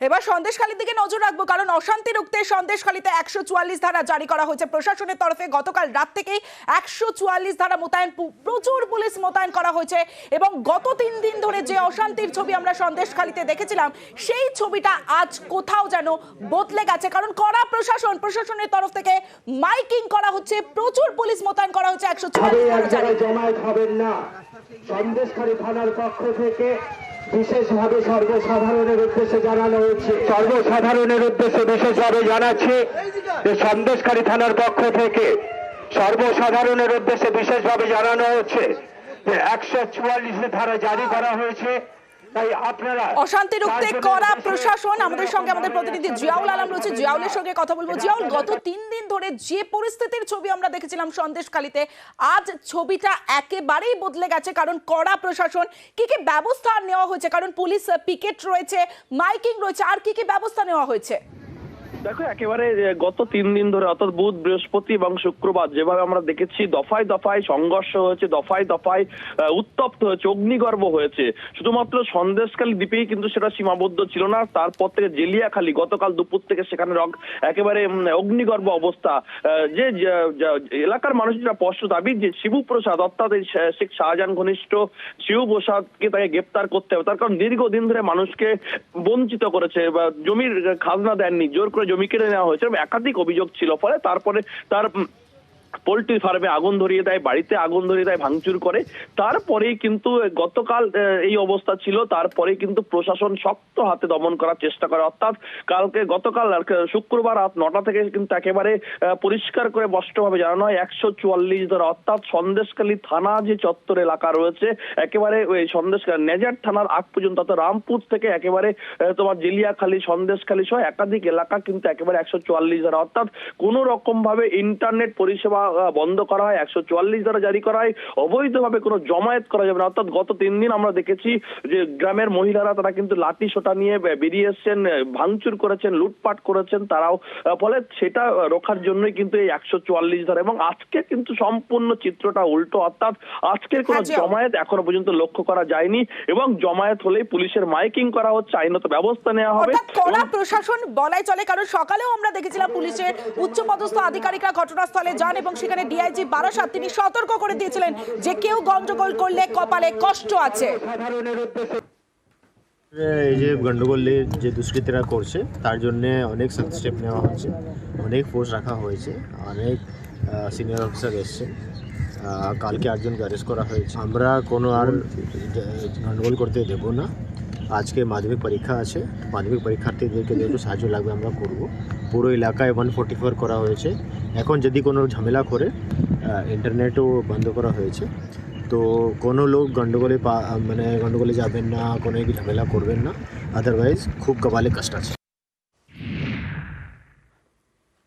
এবার সন্দেশখালীর দিকে নজর রাখবো, কারণ অশান্তি রুখতে সন্দেশখালীতে 144 ধারা জারি করা হয়েছে প্রশাসনের তরফে। গতকাল রাত থেকেই 144 ধারা মোতায়েন, প্রচুর পুলিশ মোতায়েন করা হয়েছে। এবং গত 3 দিন ধরে যে অশান্তির ছবি আমরা সন্দেশখালীতে দেখেছিলাম, সেই ছবিটা আজ কোথাও যেন বদলে গেছে। কারণ কড়া প্রশাসনের তরফ থেকে মাইকিং করা হচ্ছে, প্রচুর পুলিশ মোতায়েন করা হচ্ছে। 144 ধারা জারি। জমায়েত হবেন না। সন্দেশখালী থানার পক্ষ থেকে বিশেষভাবে সর্বসাধারণের উদ্দেশ্যে জানানো হচ্ছে, বিশেষভাবে জানাচ্ছি যে সন্দেশখালী থানার পক্ষ থেকে সর্বসাধারণের উদ্দেশ্যে বিশেষভাবে জানানো হচ্ছে যে 144 ধারা জারি করা হয়েছে। তাই আপনারা অশান্তি রুখতে কড়া প্রশাসন। আমাদের সঙ্গে আমাদের প্রতিনিধি জিয়াউল আলম রয়েছে, জিয়াউলের সঙ্গে কথা বলবো। জিয়াউল, গত 3 দিন ধরে যে পরিস্থিতির ছবি আমরা দেখেছিলাম সন্দেশখালীতে, আজ ছবিটা একেবারেই বদলে গেছে। কারণ কড়া প্রশাসন, কি কি ব্যবস্থা নেওয়া হয়েছে? কারণ পুলিশ পিকেট রয়েছে, মাইকিং রয়েছে, আর কি কি ব্যবস্থা নেওয়া হয়েছে? দেখো, একেবারে গত 3 দিন ধরে অর্থাৎ বুধ, বৃহস্পতি এবং শুক্রবার যেভাবে আমরা দেখেছি দফায় দফায় সংঘর্ষ হয়েছে, দফায় দফায় উত্তপ্ত হয়েছে, অগ্নিগর্ভ হয়েছে। শুধুমাত্র সন্দেশখালী দ্বীপেই কিন্তু সেটা সীমাবদ্ধ ছিল না। তারপর থেকে জেলিয়াখালী গতকাল দুপুর থেকে সেখানে একেবারে অগ্নিগর্ভ অবস্থা। যে এলাকার মানুষেরা স্পষ্ট দাবি যে শিবপ্রসাদ অর্থাৎ এই শেখ শাহজাহান ঘনিষ্ঠ শিবপ্রসাদকে তাকে গ্রেপ্তার করতে হবে। তার কারণ দীর্ঘদিন ধরে মানুষকে বঞ্চিত করেছে, বা জমির খাজনা দেননি, জোর করে জমি কেড়ে নেওয়া হয়েছে, একাধিক অভিযোগ ছিল। ফলে তারপরে তার পোল্ট্রি ফার্মে আগুন ধরিয়ে দেয়, বাড়িতে আগুন ধরিয়ে দেয়, ভাঙচুর করে। তারপরেই কিন্তু গতকাল এই অবস্থা ছিল। তারপরে কিন্তু প্রশাসন শক্ত হাতে দমন করার চেষ্টা করে। অর্থাৎ গতকাল শুক্রবার রাত 9টা থেকে কিন্তু একেবারে পরিষ্কার করে স্পষ্টভাবে জানানো হয় 144 ধারা, অর্থাৎ সন্দেশখালী থানা যে চত্বর এলাকা রয়েছে, একেবারে ওই সন্দেশখালী নেজার থানার আগ পর্যন্ত, অর্থাৎ রামপুর থেকে একেবারে তোমার জেলিয়াখালী, সন্দেশখালী সহ একাধিক এলাকা কিন্তু একেবারে 144 ধারা, অর্থাৎ কোন রকম ভাবে ইন্টারনেট পরিষেবা বন্ধ করা হয়, 144 ধারা জারি করা হয়। অবৈধভাবে কোনো জমায়েত করা যাবে না। অর্থাৎ গত 3 দিন আমরা দেখেছি যে গ্রামের মহিলারা তারা কিন্তু লাঠি সোটা নিয়ে বেরিয়ে এসছেন, ভাঙচুর করেছেন, লুটপাট করেছেন তারাও। ফলে সেটা রোখার জন্যই কিন্তু এই 144 ধারা। এবং আজকে কিন্তু সম্পূর্ণ চিত্রটা উল্টো, অর্থাৎ আজকের কোনো জমায়েত এখনো পর্যন্ত লক্ষ্য করা যায়নি। এবং জমায়েত হলেই পুলিশের মাইকিং করা হচ্ছে, আইনত ব্যবস্থা নেওয়া হবে। কড়া প্রশাসন বলাই চলে, কারণ সকালেও আমরা দেখেছিলাম পুলিশের উচ্চপদস্থ আধিকারিকরা ঘটনাস্থলে যান এবং সেখানে ডিআইজি বারাসাত তিনি সতর্ক করে দিয়েছিলেন যে কেউ গন্ডগোল করলে কপালে কষ্ট আছে। এই যে গন্ডগোলে যে দুষ্কৃতীরা করছে তার জন্য অনেক সখ্ত স্টেপ নেওয়া হচ্ছে, অনেক ফোর্স রাখা হয়েছে, অনেক সিনিয়র অফিসার এসছে। কালকে 8 জনকে অ্যারেস্ট করা হয়েছে। আমরা কোনো আর গন্ডগোল করতে দেব না। আজকে মাধ্যমিক পরীক্ষা আছে, মাধ্যমিক পরীক্ষার্থীদেরকে যেহেতু সাহায্য লাগবে আমরা করব। পুরো এলাকায় 144 করা হয়েছে। এখন যদি কোনো ঝামেলা করে ইন্টারনেটও বন্ধ করা হয়েছে। তো কোনো লোক গন্ডগোলে যাবেন না, কোনো ঝামেলা করবেন না, আদারওয়াইজ খুব কপালে কষ্ট আছে।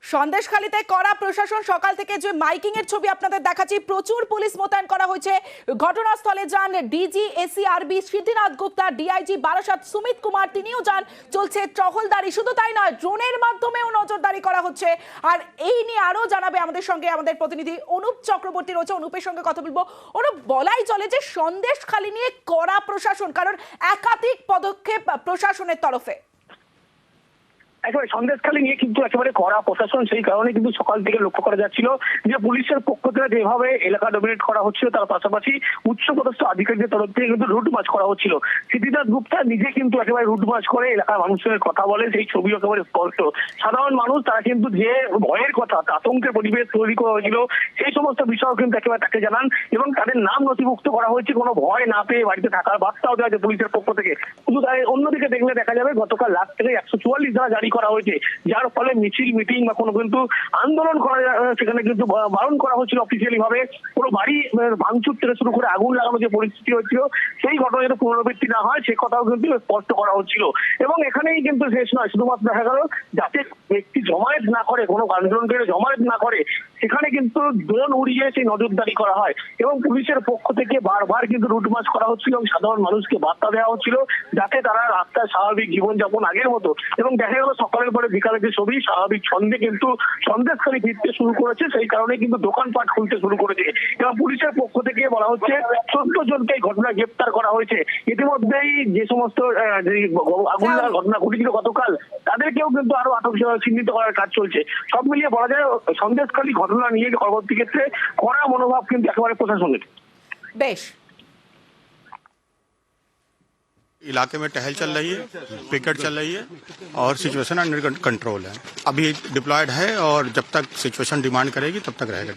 সন্দেশখালীতে কড়া প্রশাসন, সকাল থেকে যে মাইকিং এর ছবি আপনাদের দেখাচ্ছি, প্রচুর পুলিশ মোতায়েন করা হয়েছে। ঘটনাস্থলে যান ডিজি এসিআরবি সিদ্ধিনাথ গুপ্তা, ডিআইজি বারাসাত সুমিত কুমার তিনিও যান। চলছে টহলদারি, শুধু তাই নয় ড্রোনের মাধ্যমেও নজরদারি করা হচ্ছে। আর এই নিয়ে আরো জানাবে আমাদের সঙ্গে আমাদের প্রতিনিধি অনুপ চক্রবর্তী রয়েছে, অনুপের সঙ্গে কথা বলবো। অনুপ, বলাই চলে যে সন্দেশখালী নিয়ে কড়া প্রশাসন, কারণ একাধিক পদক্ষেপ প্রশাসনের তরফে। একেবারে সন্দেশখালী নিয়ে কিন্তু একেবারে কড়া প্রশাসন। সেই কারণে কিন্তু সকাল থেকে লক্ষ্য করা যাচ্ছিল যে পুলিশের পক্ষ থেকে যেভাবে এলাকা ডমিনেট করা হচ্ছিল, তার পাশাপাশি উচ্চপদস্থ আধিকারিকদের তরফ থেকে কিন্তু রুট মার্চ করা হচ্ছিল। সিদ্ধিনাথ গুপ্তা নিজে কিন্তু একেবারে রুট মার্চ করে এলাকার মানুষের কথা বলে, সেই ছবি একেবারে স্পষ্ট। সাধারণ মানুষ তারা কিন্তু যে ভয়ের কথা, আতঙ্কের পরিবেশ তৈরি করা হয়েছিল, সেই সমস্ত বিষয় কিন্তু একেবারে তাকে জানান এবং তাদের নাম নথিভুক্ত করা হয়েছে, কোনো ভয় না পেয়ে বাড়িতে থাকার বার্তাও দেওয়া হয়েছে পুলিশের পক্ষ থেকে। শুধু অন্যদিকে দেখলে দেখা যাবে গতকাল রাত থেকে 144 ধারা জারি করা হয়েছে, যার ফলে মিছিল মিটিং বা কোনো কিন্তু আন্দোলন করা সেখানে কিন্তু বারণ করা হচ্ছিল অফিসিয়ালি ভাবে। পুরো বাড়ি ভাঙচুর থেকে শুরু করে আগুন লাগানো যে পরিস্থিতি হচ্ছিল, সেই ঘটনা যাতে পুনরাবৃত্তি না হয় সে কথাও কিন্তু স্পষ্ট করা হচ্ছিল। এবং এখানেই কিন্তু শেষ নয়, শুধুমাত্র দেখা গেল যাতে ব্যক্তি জমায়েত না করে, কোনো আন্দোলনকারী জমায়েত না করে সেখানে কিন্তু ড্রোন উড়িয়ে সেই নজরদারি করা হয় এবং পুলিশের পক্ষ থেকে বারবার কিন্তু রুট মার্চ করা হচ্ছিল এবং সাধারণ মানুষকে বার্তা দেওয়া হচ্ছিল যাতে তারা রাস্তায় স্বাভাবিক জীবনযাপন আগের মতো, এবং দেখা গেল সকালের পরে বিকালের যে ছবি স্বাভাবিক ছন্দে কিন্তু সন্দেশখালী ফিরতে শুরু করেছে, সেই কারণে কিন্তু দোকানপাট খুলতে শুরু করেছে এবং পুলিশের পক্ষ থেকে বলা হচ্ছে 14 জনকে এই ঘটনায় গ্রেপ্তার করা হয়েছে। ইতিমধ্যেই যে সমস্ত যে আগুন লাগার ঘটনা ঘটেছিল গতকাল তাদেরকেও কিন্তু আরো আটক চিহ্নিত করার কাজ চলছে। সব মিলিয়ে বলা যায় সন্দেশখালী ঘটনা নিয়ে পরবর্তী ক্ষেত্রে কড়া মনোভাব কিন্তু একেবারে প্রশাসনের। বেশ, इलाके में टहल चल रही है, पिकेट चल रही है और सिचुएशन अंडर कंट्रोल है। अभी डिप्लॉयड है और जब तक सिचुएशन डिमांड करेगी तब तक रहेगा।